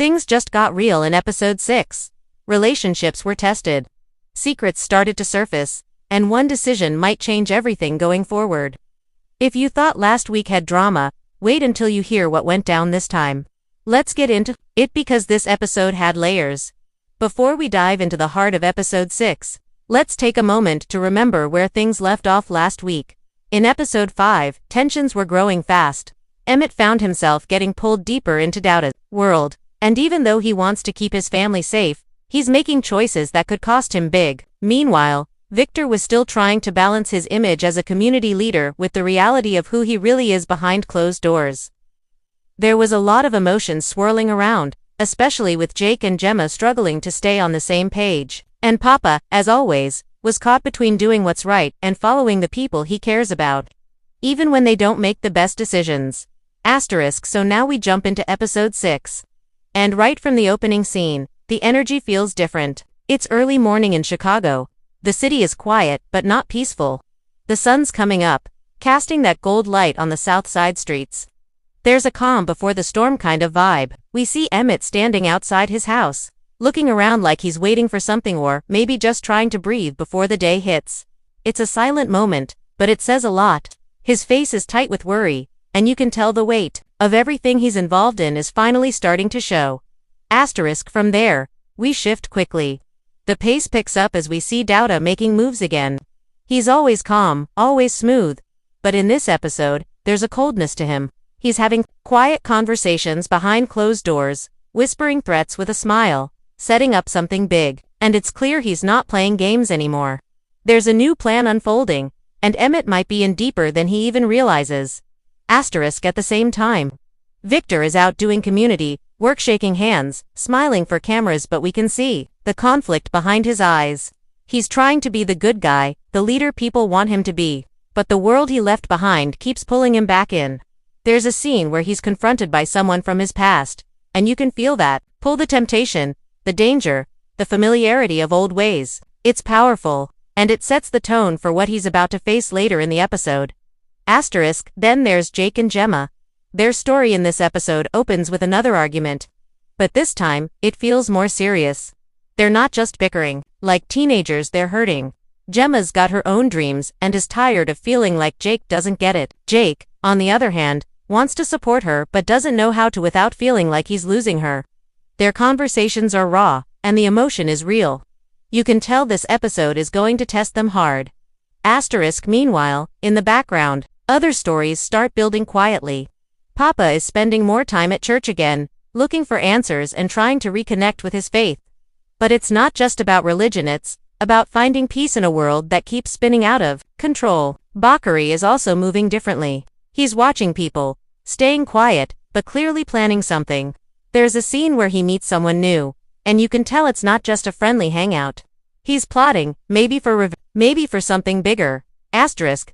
Things just got real in episode 6. Relationships were tested. Secrets started to surface, and one decision might change everything going forward. If you thought last week had drama, wait until you hear what went down this time. Let's get into it because this episode had layers. Before we dive into the heart of episode 6, let's take a moment to remember where things left off last week. In episode 5, tensions were growing fast. Emmett found himself getting pulled deeper into Douda's world, and even though he wants to keep his family safe, he's making choices that could cost him big. Meanwhile, Victor was still trying to balance his image as a community leader with the reality of who he really is behind closed doors. There was a lot of emotions swirling around, especially with Jake and Gemma struggling to stay on the same page. And Papa, as always, was caught between doing what's right and following the people he cares about, even when they don't make the best decisions. So now we jump into episode 6. And right from the opening scene, the energy feels different. It's early morning in Chicago. The city is quiet but not peaceful. The sun's coming up, casting that gold light on the south side streets. There's a calm before the storm kind of vibe. We see Emmett standing outside his house, looking around like he's waiting for something or maybe just trying to breathe before the day hits. It's a silent moment, but it says a lot. His face is tight with worry, and you can tell the weight of everything he's involved in is finally starting to show. From there, we shift quickly. The pace picks up as we see Douda making moves again. He's always calm, always smooth, but in this episode, there's a coldness to him. He's having quiet conversations behind closed doors, whispering threats with a smile, setting up something big, and it's clear he's not playing games anymore. There's a new plan unfolding, and Emmett might be in deeper than he even realizes. At the same time, Victor is out doing community work, shaking hands, smiling for cameras, but we can see the conflict behind his eyes. He's trying to be the good guy, the leader people want him to be, but the world he left behind keeps pulling him back in. There's a scene where he's confronted by someone from his past, and you can feel that pull, the temptation, the danger, the familiarity of old ways. It's powerful, and it sets the tone for what he's about to face later in the episode. Then there's Jake and Gemma. Their story in this episode opens with another argument, but this time, it feels more serious. They're not just bickering. Like teenagers, they're hurting. Gemma's got her own dreams and is tired of feeling like Jake doesn't get it. Jake, on the other hand, wants to support her but doesn't know how to without feeling like he's losing her. Their conversations are raw, and the emotion is real. You can tell this episode is going to test them hard. Meanwhile, in the background, other stories start building quietly. Papa is spending more time at church again, looking for answers and trying to reconnect with his faith. But it's not just about religion, it's about finding peace in a world that keeps spinning out of control. Bakari is also moving differently. He's watching people, staying quiet, but clearly planning something. There's a scene where he meets someone new, and you can tell it's not just a friendly hangout. He's plotting, maybe for something bigger.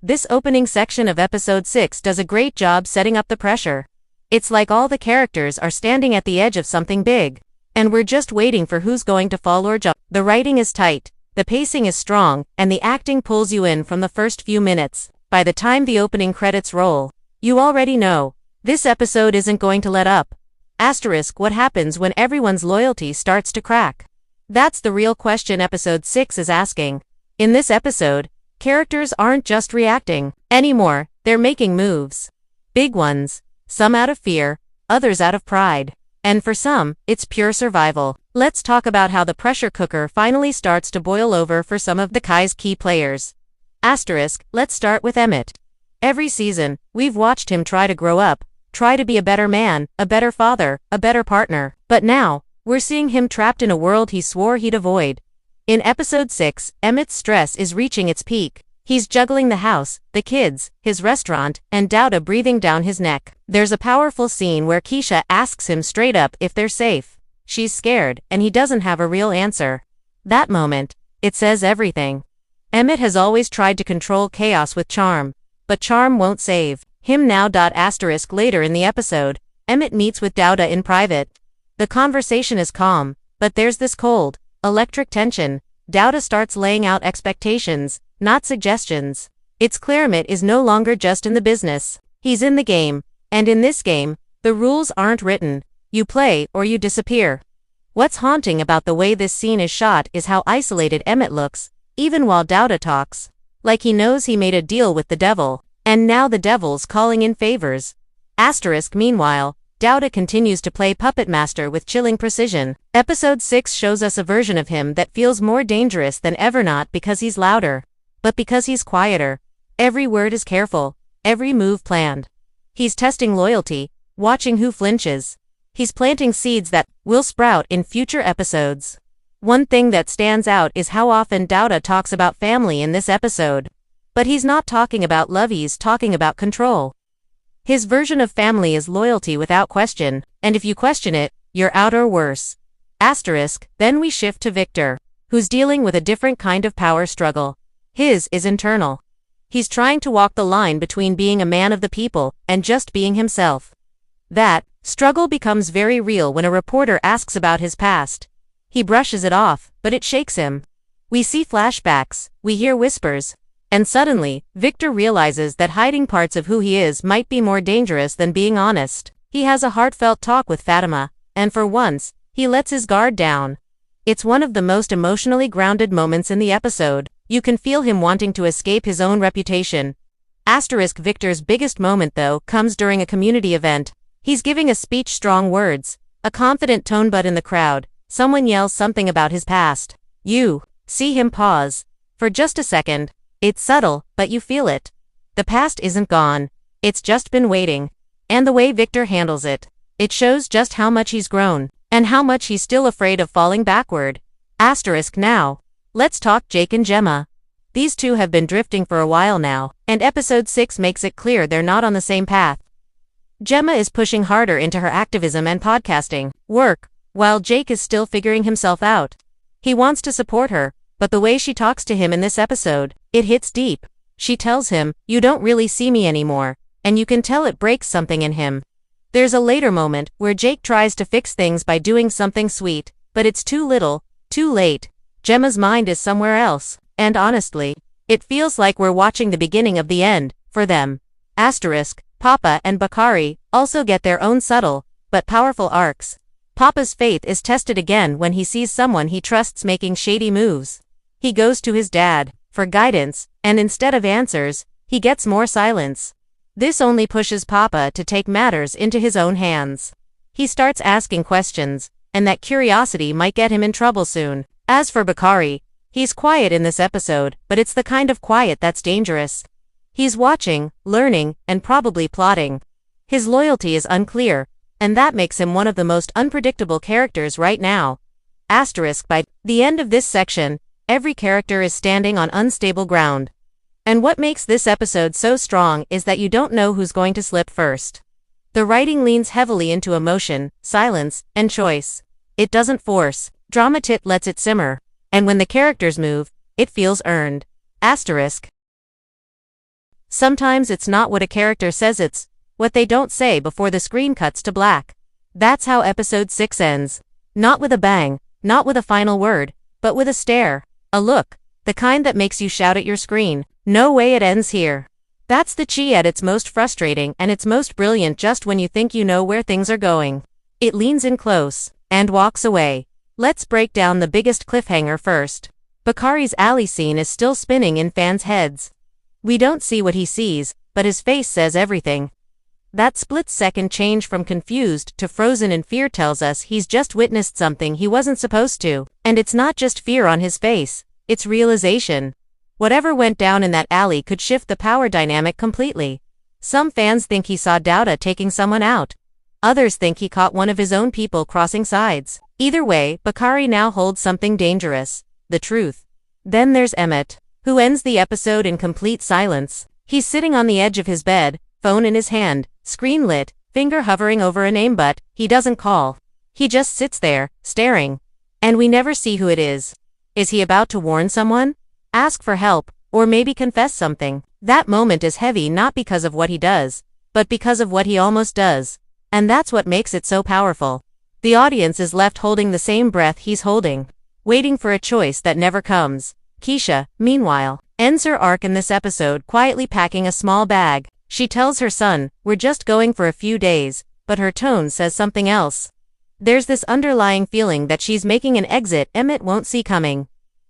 This opening section of episode 6 does a great job setting up the pressure. It's like all the characters are standing at the edge of something big, and we're just waiting for who's going to fall or jump. The writing is tight, the pacing is strong, and the acting pulls you in from the first few minutes. By the time the opening credits roll, you already know this episode isn't going to let up. What happens when everyone's loyalty starts to crack? That's the real question episode 6 is asking. In this episode, characters aren't just reacting anymore, they're making moves. Big ones, some out of fear, others out of pride. And for some, it's pure survival. Let's talk about how the pressure cooker finally starts to boil over for some of the Kai's key players. Let's start with Emmett. Every season, we've watched him try to grow up, try to be a better man, a better father, a better partner. But now, we're seeing him trapped in a world he swore he'd avoid. In episode 6, Emmett's stress is reaching its peak. He's juggling the house, the kids, his restaurant, and Douda breathing down his neck. There's a powerful scene where Keisha asks him straight up if they're safe. She's scared, and he doesn't have a real answer. That moment, it says everything. Emmett has always tried to control chaos with charm, but charm won't save him now. Later in the episode, Emmett meets with Douda in private. The conversation is calm, but there's this cold, electric tension. Douda starts laying out expectations, not suggestions. It's clear Emmett is no longer just in the business. He's in the game, and in this game, the rules aren't written. You play or you disappear. What's haunting about the way this scene is shot is how isolated Emmett looks, even while Douda talks. Like he knows he made a deal with the devil, and now the devil's calling in favors. Meanwhile, Douda continues to play puppet master with chilling precision. Episode 6 shows us a version of him that feels more dangerous than ever, not because he's louder, but because he's quieter. Every word is careful, every move planned. He's testing loyalty, watching who flinches. He's planting seeds that will sprout in future episodes. One thing that stands out is how often Douda talks about family in this episode. But he's not talking about love, he's talking about control. His version of family is loyalty without question, and if you question it, you're out or worse. Then we shift to Victor, who's dealing with a different kind of power struggle. His is internal. He's trying to walk the line between being a man of the people and just being himself. That struggle becomes very real when a reporter asks about his past. He brushes it off, but it shakes him. We see flashbacks, we hear whispers, and suddenly, Victor realizes that hiding parts of who he is might be more dangerous than being honest. He has a heartfelt talk with Fatima, and for once, he lets his guard down. It's one of the most emotionally grounded moments in the episode. You can feel him wanting to escape his own reputation. Victor's biggest moment, though, comes during a community event. He's giving a speech, strong words, a confident tone, but in the crowd, someone yells something about his past. You see him pause. For just a second. It's subtle, but you feel it. The past isn't gone. It's just been waiting. And the way Victor handles it, it shows just how much he's grown, and how much he's still afraid of falling backward. Now, let's talk Jake and Gemma. These two have been drifting for a while now, and episode 6 makes it clear they're not on the same path. Gemma is pushing harder into her activism and podcasting work, while Jake is still figuring himself out. He wants to support her, but the way she talks to him in this episode, it hits deep. She tells him, "You don't really see me anymore," and you can tell it breaks something in him. There's a later moment where Jake tries to fix things by doing something sweet, but it's too little, too late. Gemma's mind is somewhere else, and honestly, it feels like we're watching the beginning of the end, for them. Papa and Bakari also get their own subtle, but powerful arcs. Papa's faith is tested again when he sees someone he trusts making shady moves. He goes to his dad for guidance, and instead of answers, he gets more silence. This only pushes Papa to take matters into his own hands. He starts asking questions, and that curiosity might get him in trouble soon. As for Bakari, he's quiet in this episode, but it's the kind of quiet that's dangerous. He's watching, learning, and probably plotting. His loyalty is unclear, and that makes him one of the most unpredictable characters right now. By the end of this section, every character is standing on unstable ground. And what makes this episode so strong is that you don't know who's going to slip first. The writing leans heavily into emotion, silence, and choice. It doesn't force drama, it lets it simmer. And when the characters move, it feels earned. Sometimes it's not what a character says, it's what they don't say before the screen cuts to black. That's how episode 6 ends. Not with a bang, not with a final word, but with a stare, a look, the kind that makes you shout at your screen, "No way, it ends here." That's the chi at its most frustrating and its most brilliant just when you think you know where things are going. It leans in close, and walks away. Let's break down the biggest cliffhanger first. Bakari's alley scene is still spinning in fans' heads. We don't see what he sees, but his face says everything. That split-second change from confused to frozen in fear tells us he's just witnessed something he wasn't supposed to. And it's not just fear on his face, it's realization. Whatever went down in that alley could shift the power dynamic completely. Some fans think he saw Douda taking someone out. Others think he caught one of his own people crossing sides. Either way, Bakari now holds something dangerous, the truth. Then there's Emmett, who ends the episode in complete silence. He's sitting on the edge of his bed, phone in his hand, screen lit, finger hovering over a name, but he doesn't call. He just sits there, staring. And we never see who it is. Is he about to warn someone? Ask for help, or maybe confess something? That moment is heavy not because of what he does, but because of what he almost does. And that's what makes it so powerful. The audience is left holding the same breath he's holding, waiting for a choice that never comes. Keisha, meanwhile, ends her arc in this episode quietly packing a small bag. She tells her son, "We're just going for a few days," but her tone says something else. There's this underlying feeling that she's making an exit Emmett won't see coming.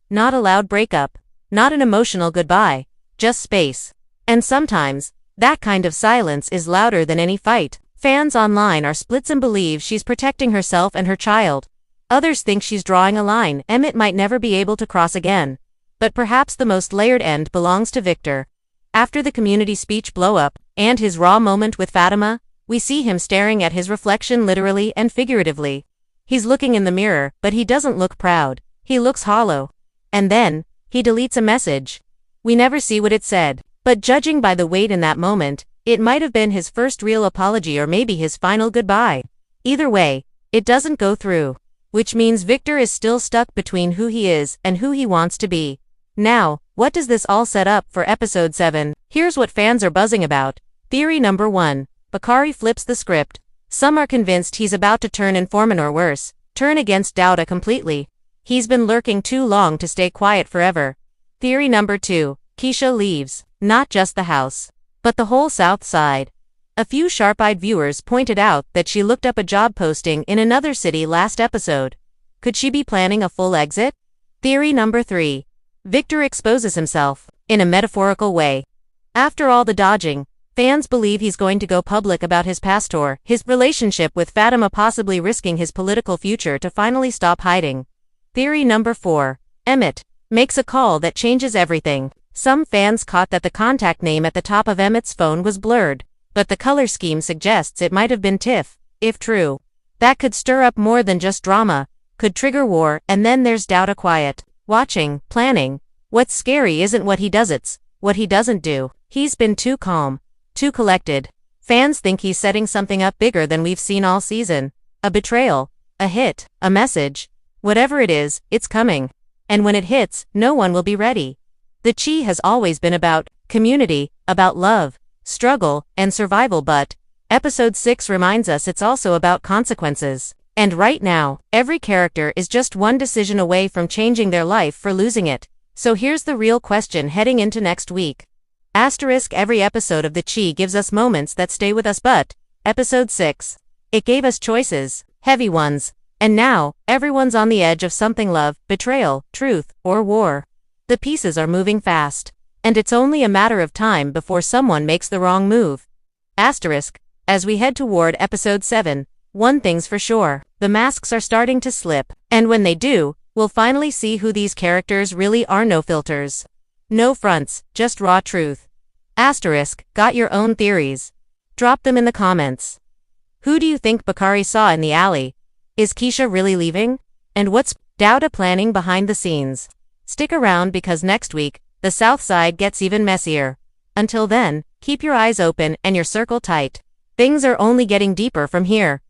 Not a loud breakup. Not an emotional goodbye. Just space. And sometimes, that kind of silence is louder than any fight. Fans online are split. Some believe she's protecting herself and her child. Others think she's drawing a line Emmett might never be able to cross again. But perhaps the most layered end belongs to Victor. After the community speech blow-up, and his raw moment with Fatima, we see him staring at his reflection literally and figuratively. He's looking in the mirror, but he doesn't look proud. He looks hollow. And then, he deletes a message. We never see what it said, but judging by the weight in that moment, it might have been his first real apology or maybe his final goodbye. Either way, it doesn't go through. Which means Victor is still stuck between who he is and who he wants to be. Now, what does this all set up for episode 7? Here's what fans are buzzing about. Theory number 1. Bakari flips the script. Some are convinced he's about to turn informant or worse, turn against Douda completely. He's been lurking too long to stay quiet forever. Theory number 2. Keisha leaves, not just the house, but the whole south side. A few sharp-eyed viewers pointed out that she looked up a job posting in another city last episode. Could she be planning a full exit? Theory number 3. Victor exposes himself, in a metaphorical way. After all the dodging, fans believe he's going to go public about his pastor, his relationship with Fatima, possibly risking his political future to finally stop hiding. Theory number 4. Emmett makes a call that changes everything. Some fans caught that the contact name at the top of Emmett's phone was blurred, but the color scheme suggests it might have been Tiff. If true, that could stir up more than just drama, could trigger war. And then there's Douda quiet, watching, planning. What's scary isn't what he does, it's what he doesn't do. He's been too calm, too collected. Fans think he's setting something up bigger than we've seen all season. A betrayal, a hit, a message. Whatever it is, it's coming. And when it hits, no one will be ready. The Chi has always been about community, about love, struggle, and survival, but episode 6 reminds us it's also about consequences. And right now, every character is just one decision away from changing their life for losing it. So here's the real question heading into next week. Every episode of The Chi gives us moments that stay with us, but episode 6, it gave us choices, heavy ones. And now, everyone's on the edge of something: love, betrayal, truth, or war. The pieces are moving fast, and it's only a matter of time before someone makes the wrong move. As we head toward episode 7, one thing's for sure, the masks are starting to slip, and when they do, we'll finally see who these characters really are. No filters. No fronts, just raw truth. Got your own theories? Drop them in the comments. Who do you think Bakari saw in the alley? Is Keisha really leaving? And what's Douda planning behind the scenes? Stick around because next week, the South Side gets even messier. Until then, keep your eyes open and your circle tight. Things are only getting deeper from here.